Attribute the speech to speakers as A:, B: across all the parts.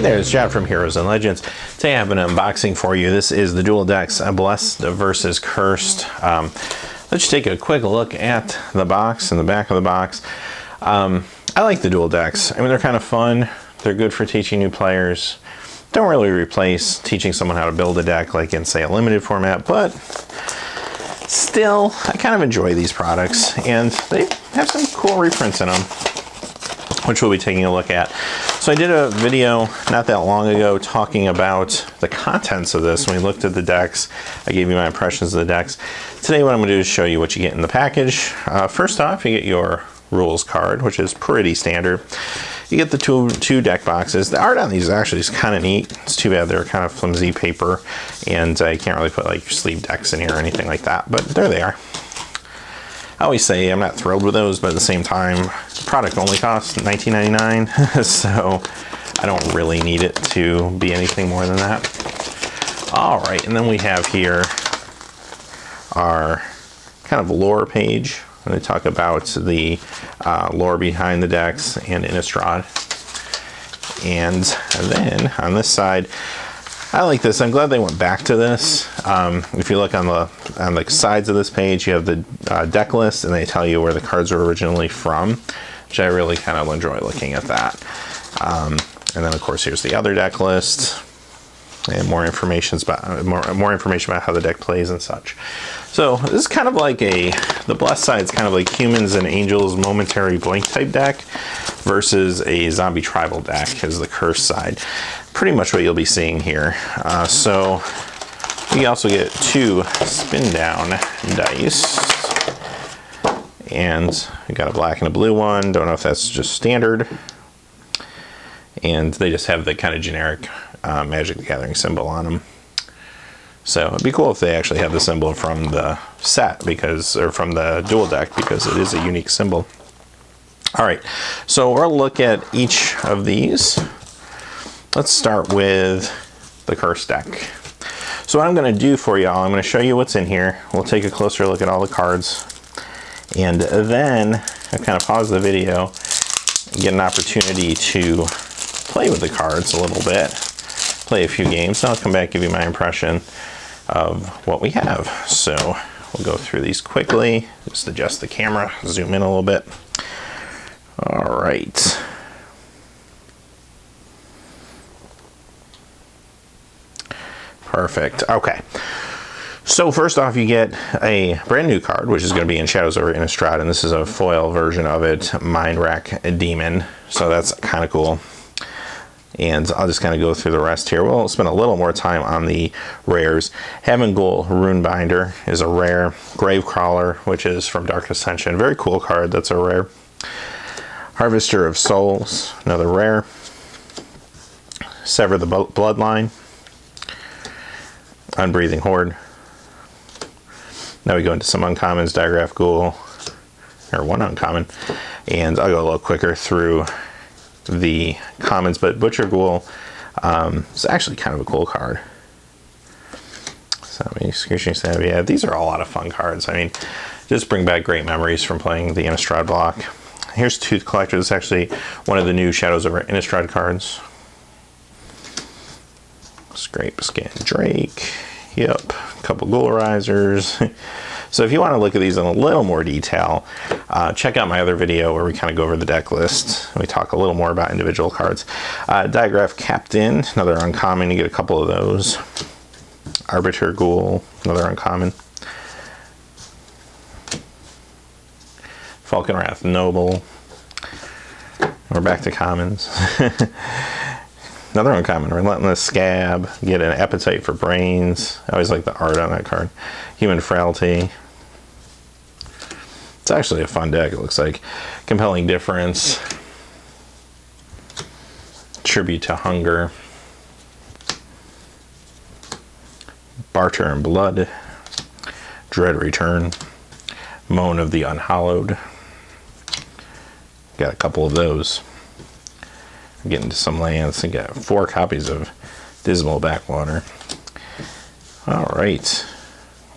A: there, it's Jacques from Heroes and Legends. Today I have an unboxing for you. This is the Duel decks, Blessed versus Cursed. Let's take a quick look at the box and the back of the box. I like the Duel decks. I mean, they're kind of fun. They're good for teaching new players. Don't really replace teaching someone how to build a deck like in, say, a limited format, but still, I kind of enjoy these products, and they have some cool reprints in them, which we'll be taking a look at. So I did a video not that long ago talking about the contents of this. When we looked at the decks, I gave you my impressions of the decks. Today what I'm going to do is show you what you get in the package. First off, you get your rules card, which is pretty standard. You get the two deck boxes. The art on these actually is kind of neat. It's too bad they're kind of flimsy paper, and you can't really put like your sleeve decks in here or anything like that, but there they are. I always say I'm not thrilled with those, but at the same time, the product only costs $19.99, so I don't really need it to be anything more than that. All right, and then we have here our kind of lore page. And they talk about the lore behind the decks and Innistrad. And then on this side, I like this. I'm glad they went back to this. If you look on the sides of this page, you have the deck list, and they tell you where the cards are originally from, which I really kind of enjoy looking at that. And then of course here's the other deck list, and more information about information about how the deck plays and such. So this is kind of like the Blessed side is kind of like Humans and Angels Momentary Blink type deck versus a Zombie Tribal deck is the Cursed side. Pretty much what you'll be seeing here. So you also get two spin down dice, and you got a black and a blue one. Don't know if that's just standard. And they just have the kind of generic Magic the Gathering symbol on them. So it'd be cool if they actually have the symbol from the set, or from the Duel deck, because it is a unique symbol. All right, so we'll look at each of these. Let's start with the Cursed deck. So what I'm going to do for y'all, I'm going to show you what's in here. We'll take a closer look at all the cards, and then I'll kind of pause the video and get an opportunity to play with the cards a little bit, play a few games, and I'll come back and give you my impression of what we have. So we'll go through these quickly, just adjust the camera, zoom in a little bit. All right. Perfect. Okay. So first off, you get a brand new card, which is going to be in Shadows over Innistrad, and this is a foil version of it, Mind Rack Demon. So that's kind of cool. And I'll just kind of go through the rest here. We'll spend a little more time on the rares. Havengul Runebinder is a rare. Gravecrawler, which is from Dark Ascension. Very cool card. That's a rare. Harvester of Souls, another rare. Sever the Bloodline. Unbreathing Horde. Now we go into some uncommons. Digraph Ghoul, or one uncommon. And I'll go a little quicker through the commons, but Butcher Ghoul is actually kind of a cool card. So yeah, these are a lot of fun cards. I mean, just bring back great memories from playing the Innistrad block. Here's Tooth Collector. This is actually one of the new Shadows over Innistrad cards. Scrape Skin Drake. Yep, a couple Ghoulerizers. So if you want to look at these in a little more detail, check out my other video where we kind of go over the deck list. We talk a little more about individual cards. Digraph Captain, another uncommon. You get a couple of those. Arbiter Ghoul, another uncommon. Falconwrath Noble. We're back to commons. Another uncommon, Relentless Scab. Get an Appetite for Brains. I always like the art on that card. Human Frailty. It's actually a fun deck, it looks like. Compelling Difference. Tribute to Hunger. Barter and Blood. Dread Return. Moan of the Unhallowed. Got a couple of those. Get into some lands. I got 4 copies of Dismal Backwater. All right,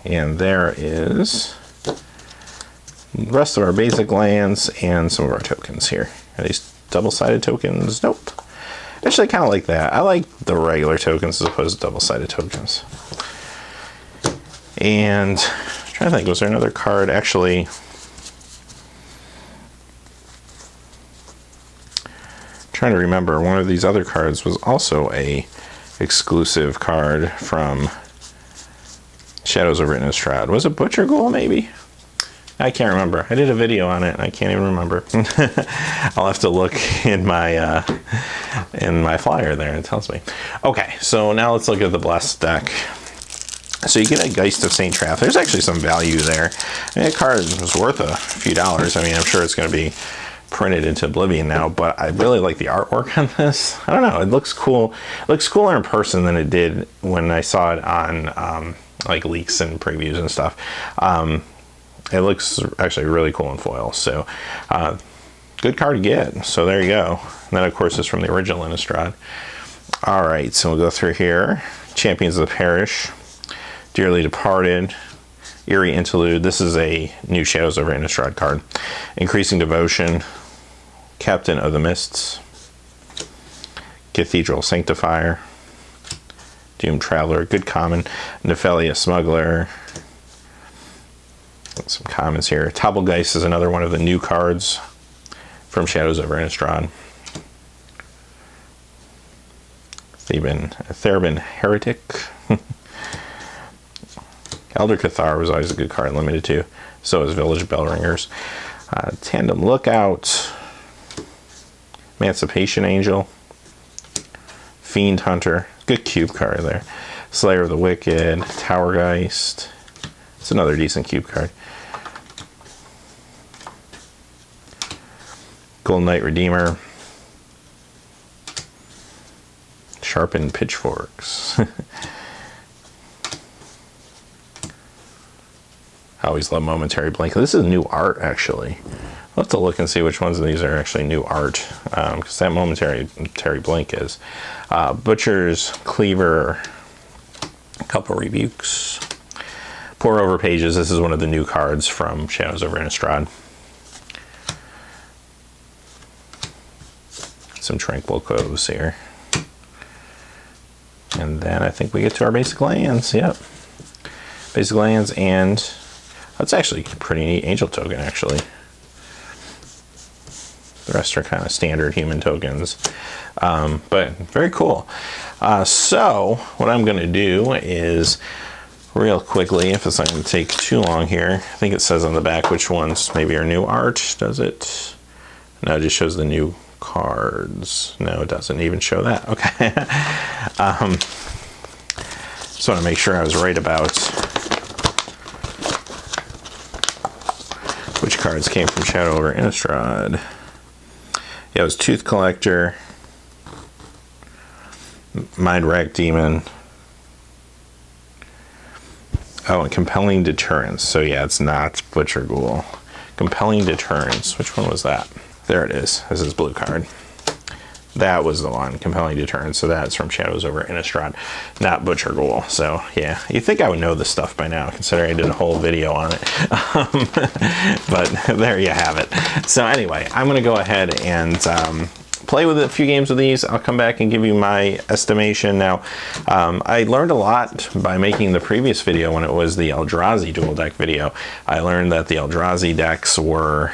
A: and there is the rest of our basic lands and some of our tokens here. Are these double-sided tokens? Nope. Actually, I kind of like that. I like the regular tokens as opposed to double-sided tokens. And I'm trying to think, was there another card? Actually, trying to remember, one of these other cards was also a exclusive card from Shadows over Innistrad. Was it Butcher Ghoul, maybe? I can't remember. I did a video on it and I can't even remember. I'll have to look in my flyer there, it tells me. Okay, so now let's look at the Blessed deck. So you get a Geist of St. Traff. There's actually some value there. I mean, that card was worth a few dollars. I mean, I'm sure it's going to be printed into oblivion now, but I really like the artwork on this. I don't know, it looks cool. It looks cooler in person than it did when I saw it on like leaks and previews and stuff. It looks actually really cool in foil, so good card to get. So there you go. And that, of course, is from the original Innistrad. All right, so we'll go through here. Champions of the Parish, Dearly Departed, Eerie Interlude. This is a new Shadows over Innistrad card. Increasing Devotion, Captain of the Mists, Cathedral Sanctifier, Doomed Traveler, good common, Nephelia Smuggler. Some commons here. Topplegeist is another one of the new cards from Shadows over Innistrad. Therbin Heretic. Elder Cathar was always a good card, limited to. So is Village Bellringers. Tandem Lookout. Emancipation Angel. Fiend Hunter. Good cube card there. Slayer of the Wicked. Towergeist. It's another decent cube card. Golden Knight Redeemer. Sharpened Pitchforks. I always love Momentary Blink. This is new art, actually. I'll have to look and see which ones of these are actually new art, because that Momentary Blink is. Butcher's Cleaver, a couple Rebukes. Pour Over Pages, this is one of the new cards from Shadows over Innistrad. Some Tranquil Coves here. And then I think we get to our basic lands, yep. Basic lands, and that's actually a pretty neat Angel token, actually. The rest are kind of standard human tokens, but very cool. So what I'm going to do is, real quickly, if it's not going to take too long here, I think it says on the back which ones maybe are new art. Does it? No, it just shows the new cards. No, it doesn't even show that. Okay. Just want to make sure I was right about which cards came from Shadow over Innistrad. Yeah, it was Tooth Collector, Mind Rack Demon. Oh, and Compelling Deterrence. So yeah, it's not Butcher Ghoul. Compelling Deterrence. Which one was that? There it is. This is blue card. That was the one, Compelling Deterrence. So that's from Shadows over Innistrad, not Butcher Ghoul. So yeah, you'd think I would know this stuff by now, considering I did a whole video on it. But there you have it. So anyway, I'm going to go ahead and play with a few games with these. I'll come back and give you my estimation. Now, I learned a lot by making the previous video when it was the Eldrazi dual deck video. I learned that the Eldrazi decks were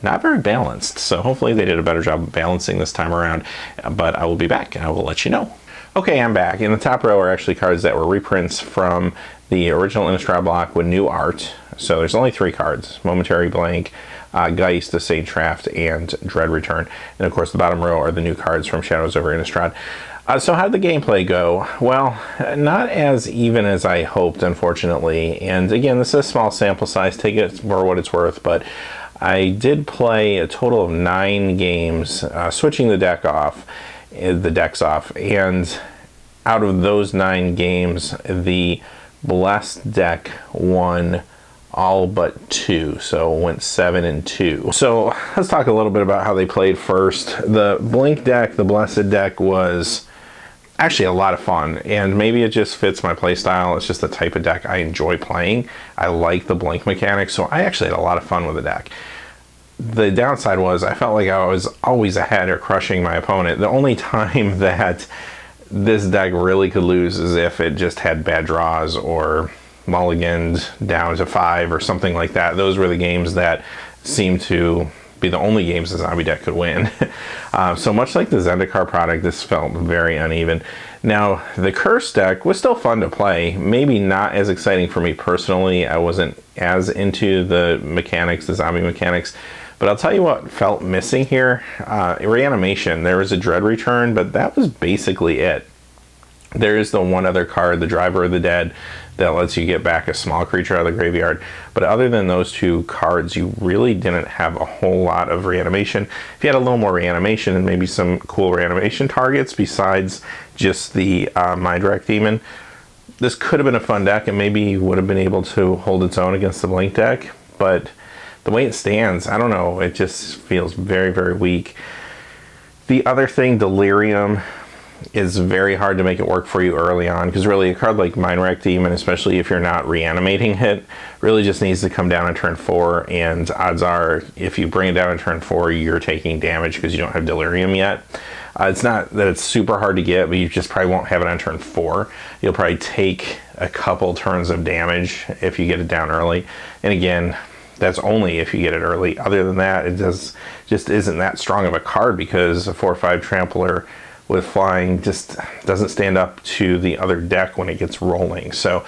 A: not very balanced, so hopefully they did a better job of balancing this time around, but I will be back and I will let you know. Okay, I'm back. In the top row are actually cards that were reprints from the original Innistrad block with new art. So there's only 3 cards: Momentary Blank, Geist of St. Traff, and Dread Return. And of course the bottom row are the new cards from Shadows over Innistrad. So how did the gameplay go? Well, not as even as I hoped, unfortunately. And again, this is a small sample size, take it for what it's worth, but I did play a total of 9 games, switching the decks off, and out of those 9 games, the Blessed deck won all but 2, so went 7-2. So let's talk a little bit about how they played first. The Blink deck, the Blessed deck, was actually a lot of fun, and maybe it just fits my play style. It's just the type of deck I enjoy playing. I like the Blink mechanics, so I actually had a lot of fun with the deck. the downside was I felt like I was always ahead or crushing my opponent. The only time that this deck really could lose is if it just had bad draws or mulliganed down to 5 or something like that. Those were the games that seemed to be the only games the zombie deck could win. So much like the Zendikar product, this felt very uneven. Now, the Curse deck was still fun to play. Maybe not as exciting for me personally. I wasn't as into the mechanics, the zombie mechanics. But I'll tell you what felt missing here. Reanimation. There was a Dread Return, but that was basically it. There is the one other card, the Driver of the Dead, that lets you get back a small creature out of the graveyard. But other than those two cards, you really didn't have a whole lot of reanimation. If you had a little more reanimation and maybe some cool reanimation targets besides just the Mindwreck Demon, this could have been a fun deck and maybe would have been able to hold its own against the Blink deck. But the way it stands, I don't know, it just feels very, very weak. The other thing, Delirium, is very hard to make it work for you early on, because really a card like Mindwreck Demon, especially if you're not reanimating it, really just needs to come down on turn 4, and odds are if you bring it down on turn 4 you're taking damage because you don't have Delirium yet. It's not that it's super hard to get, but you just probably won't have it on turn 4. You'll probably take a couple turns of damage if you get it down early, and again, that's only if you get it early. Other than that, it just isn't that strong of a card, because a 4/5 Trampler with flying just doesn't stand up to the other deck when it gets rolling. So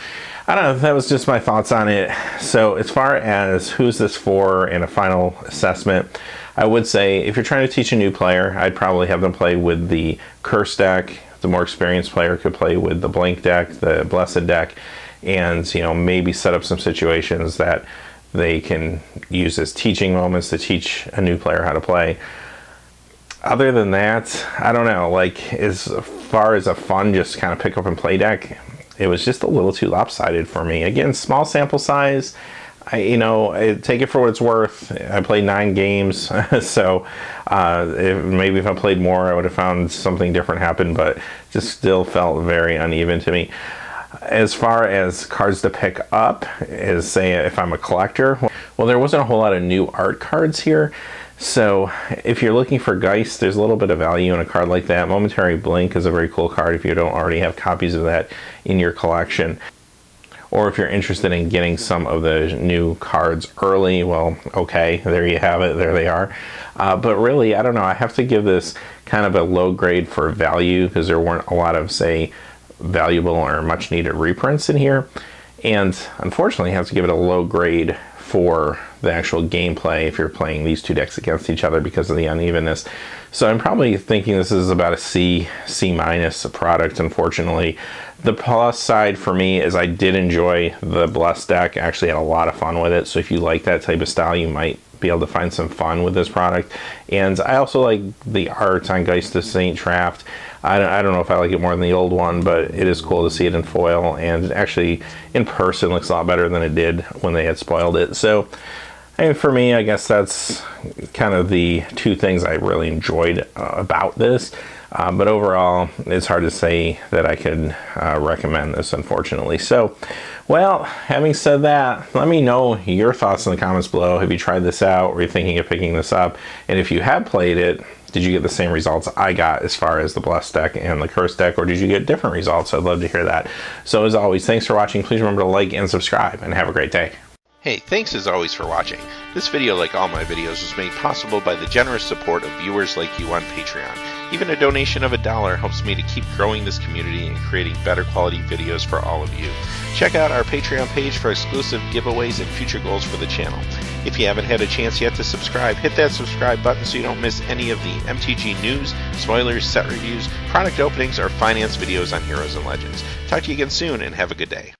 A: I don't know, that was just my thoughts on it. So as far as who's this for in a final assessment, I would say if you're trying to teach a new player, I'd probably have them play with the Curse deck. The more experienced player could play with the Blink deck, the Blessed deck, and maybe set up some situations that they can use as teaching moments to teach a new player how to play. Other than that, I don't know, like as far as a fun just kind of pick up and play deck, it was just a little too lopsided for me. Again, small sample size, I take it for what it's worth. I played 9 games, so maybe if I played more I would have found something different happen, but just still felt very uneven to me. As far as cards to pick up, is say if I'm a collector, well, there wasn't a whole lot of new art cards here. So if you're looking for Geist, there's a little bit of value in a card like that. Momentary Blink is a very cool card if you don't already have copies of that in your collection. Or if you're interested in getting some of the new cards early, well, okay, there you have it, there they are. But really, I don't know, I have to give this kind of a low grade for value, because there weren't a lot of, say, valuable or much needed reprints in here. And unfortunately, I have to give it a low grade for the actual gameplay if you're playing these two decks against each other because of the unevenness. So I'm probably thinking this is about a C minus product, unfortunately. The plus side for me is I did enjoy the Blessed deck. I actually had a lot of fun with it. So if you like that type of style, you might be able to find some fun with this product. And I also like the art on Geist of Saint Traft. I don't know if I like it more than the old one, but it is cool to see it in foil, and actually in person looks a lot better than it did when they had spoiled it. So for me, I guess that's kind of the two things I really enjoyed about this. But overall, it's hard to say that I could recommend this, unfortunately. So, well, having said that, let me know your thoughts in the comments below. Have you tried this out? Were you thinking of picking this up? And if you have played it, did you get the same results I got as far as the Blessed deck and the Curse deck, or did you get different results? I'd love to hear that. So as always, thanks for watching. Please remember to like and subscribe, and have a great day.
B: Hey, thanks as always for watching. This video, like all my videos, was made possible by the generous support of viewers like you on Patreon. Even a donation of $1 helps me to keep growing this community and creating better quality videos for all of you. Check out our Patreon page for exclusive giveaways and future goals for the channel. If you haven't had a chance yet to subscribe, hit that subscribe button so you don't miss any of the MTG news, spoilers, set reviews, product openings, or finance videos on Heroes and Legends. Talk to you again soon, and have a good day.